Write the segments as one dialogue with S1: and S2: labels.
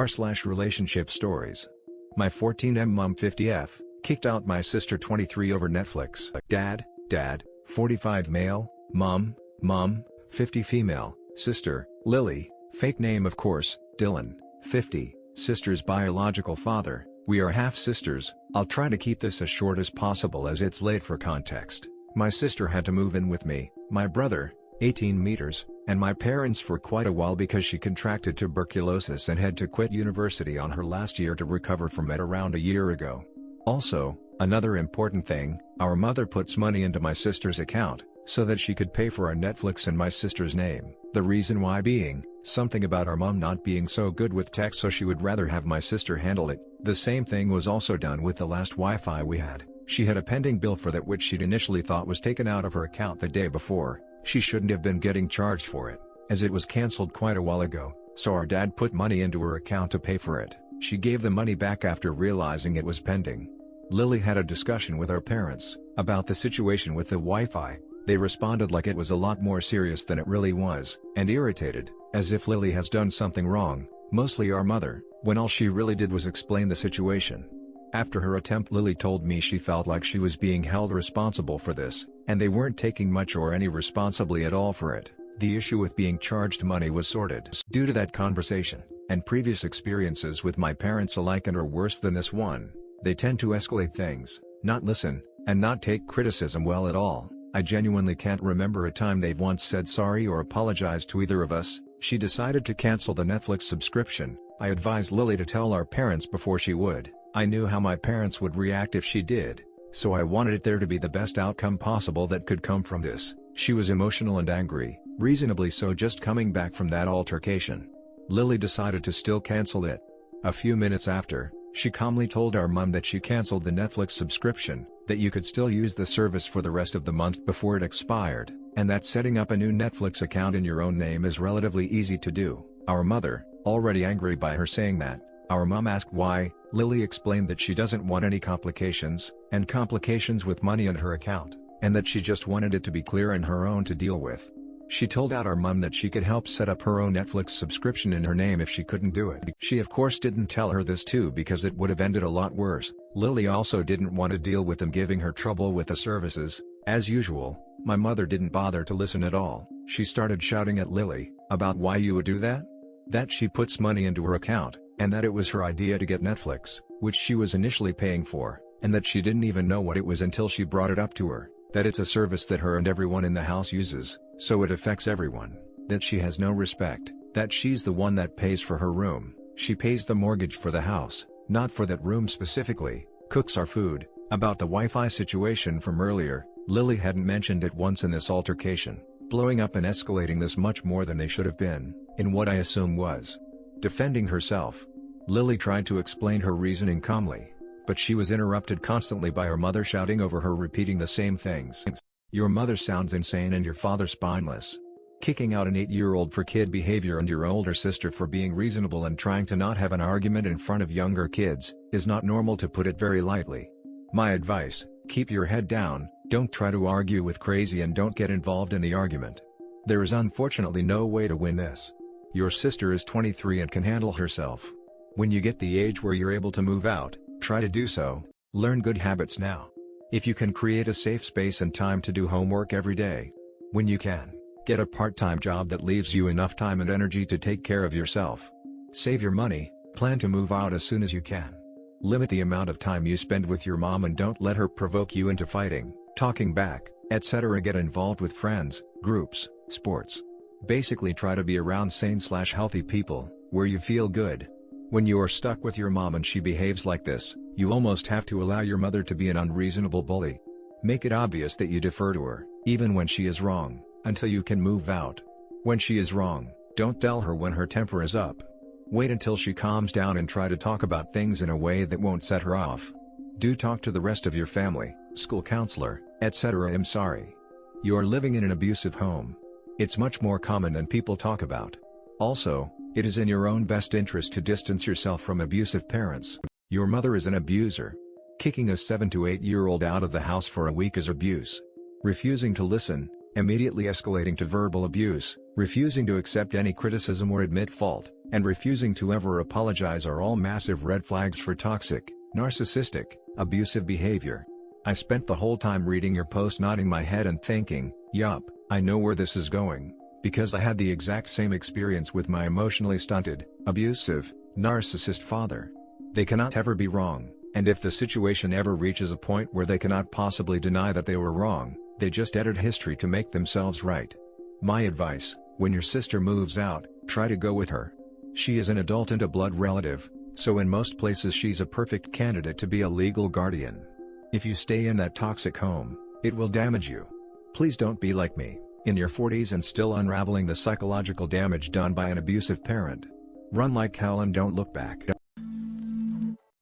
S1: r/relationship stories. My 14M mom 50F, kicked out my sister 23 over Netflix. Dad, 45 male, mom, 50 female, sister, Lily, fake name of course, Dylan, 50, sister's biological father. We are half-sisters. I'll try to keep this as short as possible as it's late for context. My sister had to move in with me, my brother, 18 meters, and my parents for quite a while because she contracted tuberculosis and had to quit university on her last year to recover from it around a year ago. Also, another important thing, our mother puts money into my sister's account, so that she could pay for our Netflix in my sister's name. The reason why being, something about our mom not being so good with tech, so she would rather have my sister handle it. The same thing was also done with the last Wi-Fi we had. She had a pending bill for that which she'd initially thought was taken out of her account the day before. She shouldn't have been getting charged for it, as it was cancelled quite a while ago, so our dad put money into her account to pay for it. She gave the money back after realizing it was pending. Lily had a discussion with our parents about the situation with the Wi-Fi. They responded like it was a lot more serious than it really was, and irritated, as if Lily has done something wrong, mostly our mother, when all she really did was explain the situation. After her attempt, Lily told me she felt like she was being held responsible for this, and they weren't taking much or any responsibility at all for it. The issue with being charged money was sorted. Due to that conversation, and previous experiences with my parents alike and are worse than this one, they tend to escalate things, not listen, and not take criticism well at all. I genuinely can't remember a time they've once said sorry or apologized to either of us. She decided to cancel the Netflix subscription. I advised Lily to tell our parents before she would. I knew how my parents would react if she did, so I wanted it there to be the best outcome possible that could come from this. She was emotional and angry, reasonably so, just coming back from that altercation. Lily decided to still cancel it. A few minutes after, she calmly told our mom that she canceled the Netflix subscription, that you could still use the service for the rest of the month before it expired, and that setting up a new Netflix account in your own name is relatively easy to do. Our mother, already angry by her saying that, our mom asked why. Lily explained that she doesn't want any complications with money in her account, and that she just wanted it to be clear and her own to deal with. She told out our mom that she could help set up her own Netflix subscription in her name if she couldn't do it. She of course didn't tell her this too, because it would have ended a lot worse. Lily also didn't want to deal with them giving her trouble with the services. As usual, my mother didn't bother to listen at all. She started shouting at Lily about why you would do that? That she puts money into her account, and that it was her idea to get Netflix, which she was initially paying for, and that she didn't even know what it was until she brought it up to her, that it's a service that her and everyone in the house uses, so it affects everyone, that she has no respect, that she's the one that pays for her room, she pays the mortgage for the house, not for that room specifically, cooks our food. About the Wi-Fi situation from earlier, Lily hadn't mentioned it once in this altercation, blowing up and escalating this much more than they should have been, in what I assume was defending herself. Lily tried to explain her reasoning calmly, but she was interrupted constantly by her mother shouting over her, repeating the same things. Your mother sounds insane and your father spineless. Kicking out an 8-year-old for kid behavior and your older sister for being reasonable and trying to not have an argument in front of younger kids, is not normal, to put it very lightly. My advice, keep your head down, don't try to argue with crazy and don't get involved in the argument. There is unfortunately no way to win this. Your sister is 23 and can handle herself. When you get the age where you're able to move out, try to do so. Learn good habits now. If you can create a safe space and time to do homework every day. When you can, get a part-time job that leaves you enough time and energy to take care of yourself. Save your money, plan to move out as soon as you can. Limit the amount of time you spend with your mom and don't let her provoke you into fighting, talking back, etc. Get involved with friends, groups, sports. Basically try to be around sane/healthy people, where you feel good. When you are stuck with your mom and she behaves like this, you almost have to allow your mother to be an unreasonable bully. Make it obvious that you defer to her, even when she is wrong, until you can move out. When she is wrong, don't tell her when her temper is up. Wait until she calms down and try to talk about things in a way that won't set her off. Do talk to the rest of your family, school counselor, etc. I'm sorry. You are living in an abusive home. It's much more common than people talk about. Also, it is in your own best interest to distance yourself from abusive parents. Your mother is an abuser. Kicking a 7 to 8-year-old out of the house for a week is abuse. Refusing to listen, immediately escalating to verbal abuse, refusing to accept any criticism or admit fault, and refusing to ever apologize are all massive red flags for toxic, narcissistic, abusive behavior. I spent the whole time reading your post nodding my head and thinking, yup, I know where this is going, because I had the exact same experience with my emotionally stunted, abusive, narcissist father. They cannot ever be wrong, and if the situation ever reaches a point where they cannot possibly deny that they were wrong, they just edit history to make themselves right. My advice, when your sister moves out, try to go with her. She is an adult and a blood relative, so in most places she's a perfect candidate to be a legal guardian. If you stay in that toxic home, it will damage you. Please don't be like me, in your 40s and still unraveling the psychological damage done by an abusive parent. Run like hell and don't look back.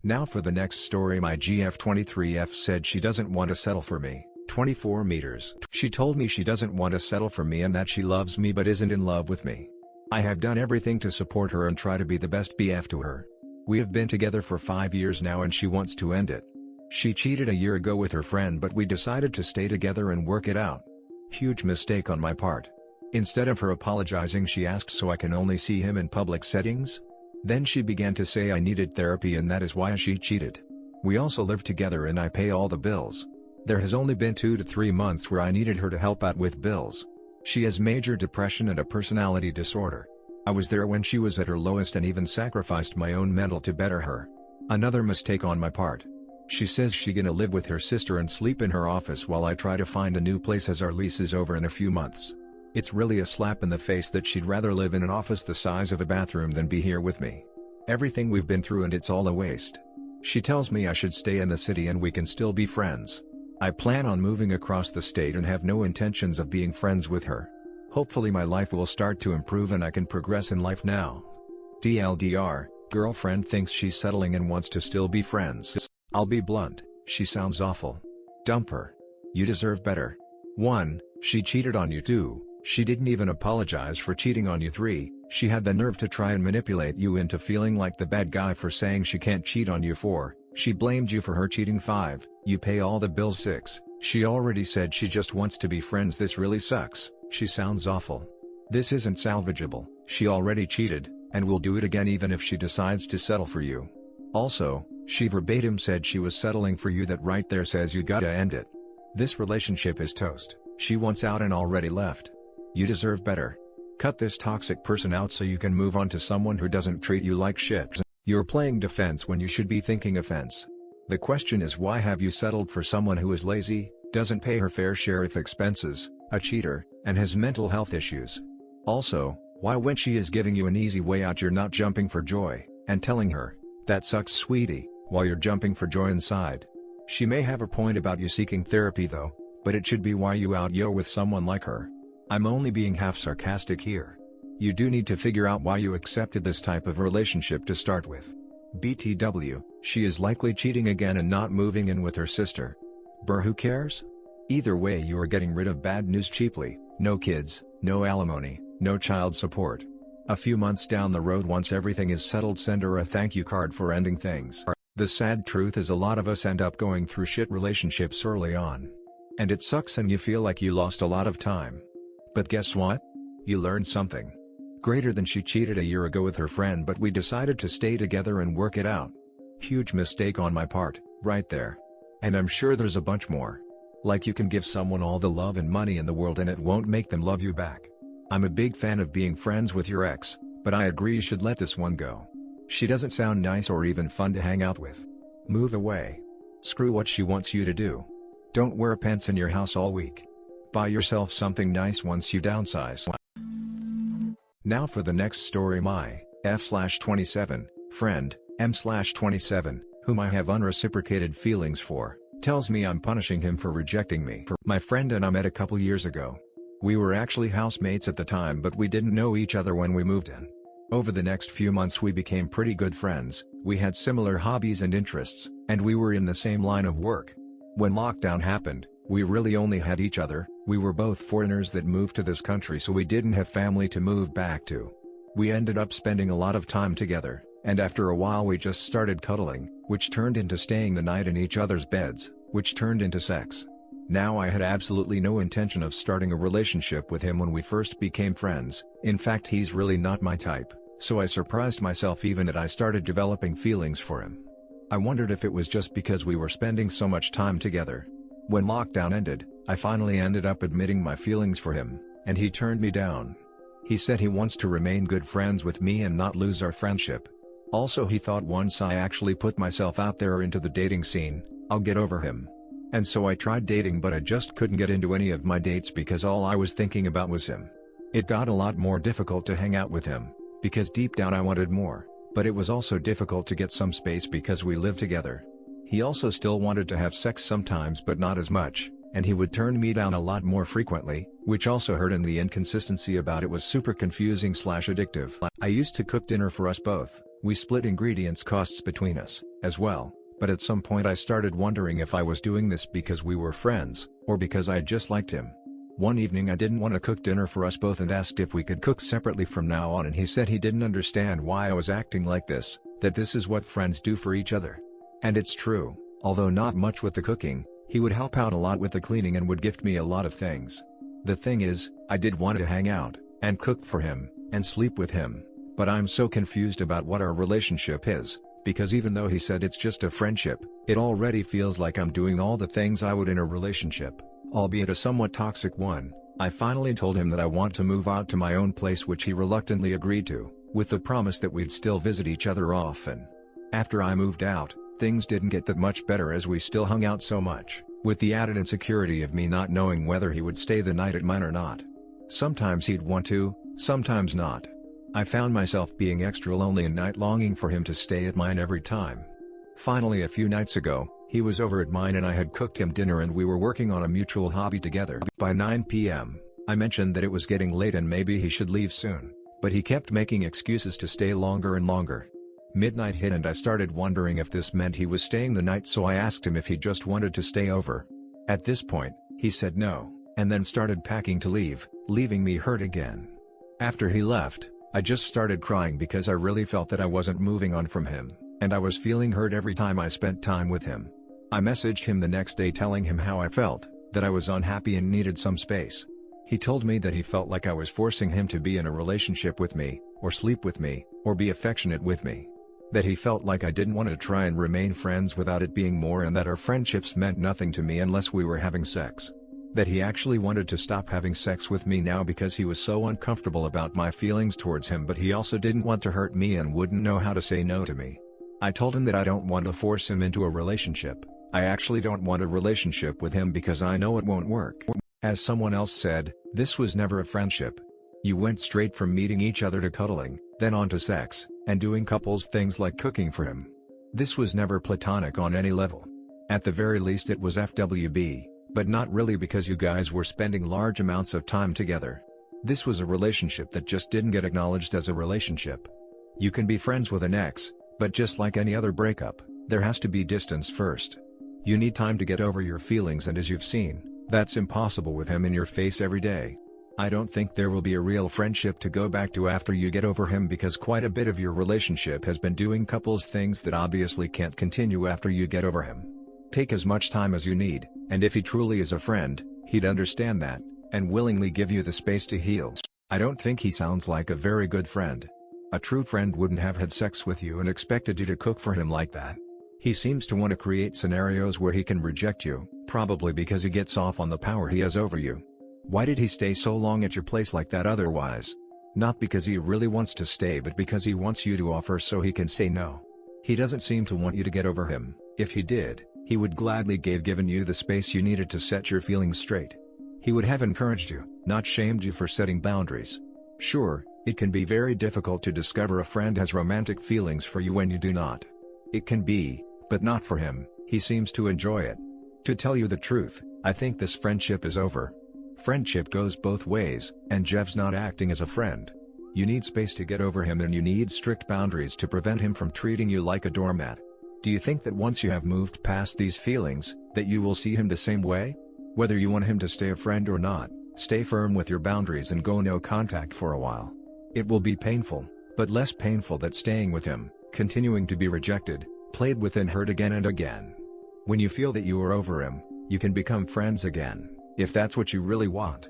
S1: Now for the next story. My GF23F said she doesn't want to settle for me, 24 meters. She told me she doesn't want to settle for me and that she loves me but isn't in love with me. I have done everything to support her and try to be the best BF to her. We have been together for 5 years now and she wants to end it. She cheated a year ago with her friend but we decided to stay together and work it out. Huge mistake on my part. Instead of her apologizing, she asked so I can only see him in public settings? Then she began to say I needed therapy and that is why she cheated. We also live together and I pay all the bills. There has only been 2 to 3 months where I needed her to help out with bills. She has major depression and a personality disorder. I was there when she was at her lowest and even sacrificed my own mental to better her. Another mistake on my part. She says she gonna live with her sister and sleep in her office while I try to find a new place as our lease is over in a few months. It's really a slap in the face that she'd rather live in an office the size of a bathroom than be here with me. Everything we've been through and it's all a waste. She tells me I should stay in the city and we can still be friends. I plan on moving across the state and have no intentions of being friends with her. Hopefully my life will start to improve and I can progress in life now. TLDR, girlfriend thinks she's settling and wants to still be friends. I'll be blunt, she sounds awful. Dump her. You deserve better. 1. She cheated on you. 2. She didn't even apologize for cheating on you. 3. She had the nerve to try and manipulate you into feeling like the bad guy for saying she can't cheat on you. 4. She blamed you for her cheating. 5. You pay all the bills. 6. She already said she just wants to be friends. This really sucks. She sounds awful. This isn't salvageable. She already cheated, and will do it again even if she decides to settle for you. Also, she verbatim said she was settling for you. That right there says you gotta end it. This relationship is toast. She wants out and already left. You deserve better. Cut this toxic person out so you can move on to someone who doesn't treat you like shit. You're playing defense when you should be thinking offense. The question is, why have you settled for someone who is lazy, doesn't pay her fair share of expenses, a cheater, and has mental health issues? Also, why when she is giving you an easy way out you're not jumping for joy, and telling her, "That sucks sweetie," while you're jumping for joy inside? She may have a point about you seeking therapy though, but it should be why you out yo with someone like her. I'm only being half sarcastic here. You do need to figure out why you accepted this type of relationship to start with. BTW, she is likely cheating again and not moving in with her sister. Brr, who cares? Either way, you are getting rid of bad news cheaply. No kids, no alimony, no child support. A few months down the road, once everything is settled, send her a thank you card for ending things. The sad truth is a lot of us end up going through shit relationships early on. And it sucks and you feel like you lost a lot of time. But guess what? You learned something. Greater than she cheated a year ago with her friend but we decided to stay together and work it out. Huge mistake on my part, right there. And I'm sure there's a bunch more. Like you can give someone all the love and money in the world and it won't make them love you back. I'm a big fan of being friends with your ex, but I agree you should let this one go. She doesn't sound nice or even fun to hang out with. Move away. Screw what she wants you to do. Don't wear pants in your house all week. Buy yourself something nice once you downsize. Now for the next story. My F/27 friend, M/27, whom I have unreciprocated feelings for, tells me I'm punishing him for rejecting me. My friend and I met a couple years ago. We were actually housemates at the time but we didn't know each other when we moved in. Over the next few months we became pretty good friends, we had similar hobbies and interests, and we were in the same line of work. When lockdown happened, we really only had each other. We were both foreigners that moved to this country so we didn't have family to move back to. We ended up spending a lot of time together, and after a while we just started cuddling, which turned into staying the night in each other's beds, which turned into sex. Now I had absolutely no intention of starting a relationship with him when we first became friends. In fact, he's really not my type, So I surprised myself even that I started developing feelings for him. I wondered if it was just because we were spending so much time together. When lockdown ended, I finally ended up admitting my feelings for him, and he turned me down. He said he wants to remain good friends with me and not lose our friendship. Also, he thought once I actually put myself out there into the dating scene, I'll get over him. And so I tried dating, but I just couldn't get into any of my dates because all I was thinking about was him. It got a lot more difficult to hang out with him, because deep down I wanted more, but it was also difficult to get some space because we lived together. He also still wanted to have sex sometimes but not as much, and he would turn me down a lot more frequently, which also hurt, and the inconsistency about it was super confusing / addictive. I used to cook dinner for us both. We split ingredients costs between us, as well, but at some point I started wondering if I was doing this because we were friends, or because I just liked him. One evening I didn't want to cook dinner for us both and asked if we could cook separately from now on, and he said he didn't understand why I was acting like this, that this is what friends do for each other. And it's true, although not much with the cooking, he would help out a lot with the cleaning and would gift me a lot of things. The thing is, I did want to hang out, and cook for him, and sleep with him. But I'm so confused about what our relationship is, because even though he said it's just a friendship, it already feels like I'm doing all the things I would in a relationship, albeit a somewhat toxic one. I finally told him that I want to move out to my own place, which he reluctantly agreed to, with the promise that we'd still visit each other often. After I moved out, things didn't get that much better as we still hung out so much, with the added insecurity of me not knowing whether he would stay the night at mine or not. Sometimes he'd want to, sometimes not. I found myself being extra lonely at night, longing for him to stay at mine every time. Finally, a few nights ago, he was over at mine and I had cooked him dinner and we were working on a mutual hobby together. By 9 p.m., I mentioned that it was getting late and maybe he should leave soon, but he kept making excuses to stay longer and longer. Midnight hit and I started wondering if this meant he was staying the night, so I asked him if he just wanted to stay over. At this point, he said no, and then started packing to leave, leaving me hurt again. After he left, I just started crying because I really felt that I wasn't moving on from him, and I was feeling hurt every time I spent time with him. I messaged him the next day telling him how I felt, that I was unhappy and needed some space. He told me that he felt like I was forcing him to be in a relationship with me, or sleep with me, or be affectionate with me. That he felt like I didn't want to try and remain friends without it being more, and that our friendships meant nothing to me unless we were having sex. That he actually wanted to stop having sex with me now because he was so uncomfortable about my feelings towards him, but he also didn't want to hurt me and wouldn't know how to say no to me. I told him that I don't want to force him into a relationship. I actually don't want a relationship with him because I know it won't work. As someone else said, this was never a friendship. You went straight from meeting each other to cuddling, then on to sex, and doing couples things like cooking for him. This was never platonic on any level. At the very least it was FWB. But not really, because you guys were spending large amounts of time together. This was a relationship that just didn't get acknowledged as a relationship. You can be friends with an ex, but just like any other breakup, there has to be distance first. You need time to get over your feelings, and as you've seen, that's impossible with him in your face every day. I don't think there will be a real friendship to go back to after you get over him, because quite a bit of your relationship has been doing couples things that obviously can't continue after you get over him. Take as much time as you need, and if he truly is a friend, he'd understand that, and willingly give you the space to heal. I don't think he sounds like a very good friend. A true friend wouldn't have had sex with you and expected you to cook for him like that. He seems to want to create scenarios where he can reject you, probably because he gets off on the power he has over you. Why did he stay so long at your place like that otherwise? Not because he really wants to stay, but because he wants you to offer so he can say no. He doesn't seem to want you to get over him. If he did, he would gladly given you the space you needed to set your feelings straight. He would have encouraged you, not shamed you for setting boundaries. Sure, it can be very difficult to discover a friend has romantic feelings for you when you do not. It can be, but not for him. He seems to enjoy it. To tell you the truth, I think this friendship is over. Friendship goes both ways, and Jeff's not acting as a friend. You need space to get over him, and you need strict boundaries to prevent him from treating you like a doormat. Do you think that once you have moved past these feelings, that you will see him the same way? Whether you want him to stay a friend or not, stay firm with your boundaries and go no contact for a while. It will be painful, but less painful than staying with him, continuing to be rejected, played with and hurt again and again. When you feel that you are over him, you can become friends again, if that's what you really want.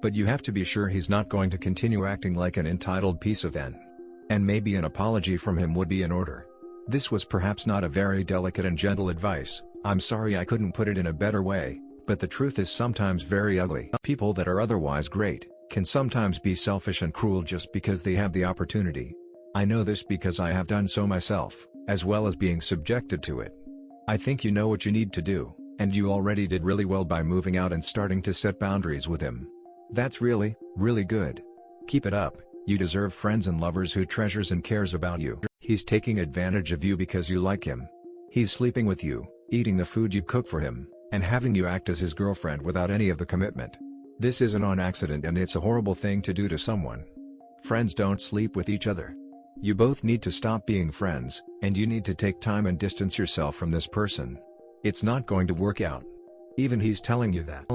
S1: But you have to be sure he's not going to continue acting like an entitled piece of And maybe an apology from him would be in order. This was perhaps not a very delicate and gentle advice, I'm sorry I couldn't put it in a better way, but the truth is sometimes very ugly. People that are otherwise great, can sometimes be selfish and cruel just because they have the opportunity. I know this because I have done so myself, as well as being subjected to it. I think you know what you need to do, and you already did really well by moving out and starting to set boundaries with him. That's really, really good. Keep it up, you deserve friends and lovers who treasures and cares about you. He's taking advantage of you because you like him. He's sleeping with you, eating the food you cook for him, and having you act as his girlfriend without any of the commitment. This isn't on accident and it's a horrible thing to do to someone. Friends don't sleep with each other. You both need to stop being friends, and you need to take time and distance yourself from this person. It's not going to work out. Even he's telling you that.